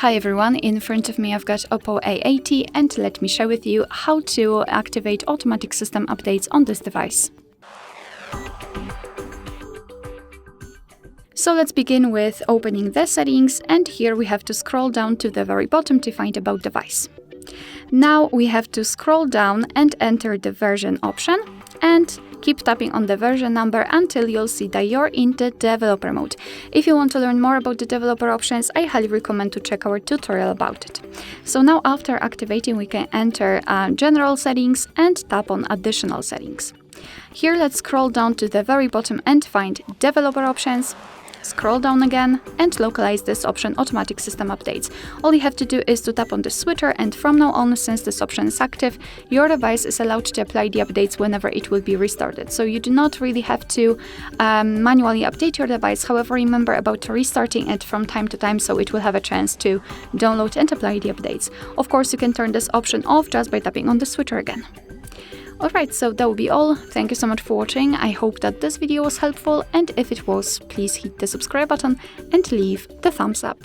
Hi everyone, in front of me I've got OPPO A80 and let me share with you how to activate automatic system updates on this device. So let's begin with opening the settings, and here we have to scroll down to the very bottom to find about device. Now we have to scroll down and enter the version option and keep tapping on the version number until you'll see that you're in the developer mode. If you want to learn more about the developer options, I highly recommend to check our tutorial about it. So now after activating, we can enter general settings and tap on additional settings. Here let's scroll down to the very bottom and find developer options. Scroll down again and localize this option automatic system updates. All you have to do is to tap on the switcher, and from now on, since this option is active, your device is allowed to apply the updates whenever it will be restarted. So you do not really have to manually update your device. However, remember about restarting it from time to time so it will have a chance to download and apply the updates. Of course, you can turn this option off just by tapping on the switcher again. Alright, so that will be all. Thank you so much for watching. I hope that this video was helpful, and if it was, please hit the subscribe button and leave the thumbs up.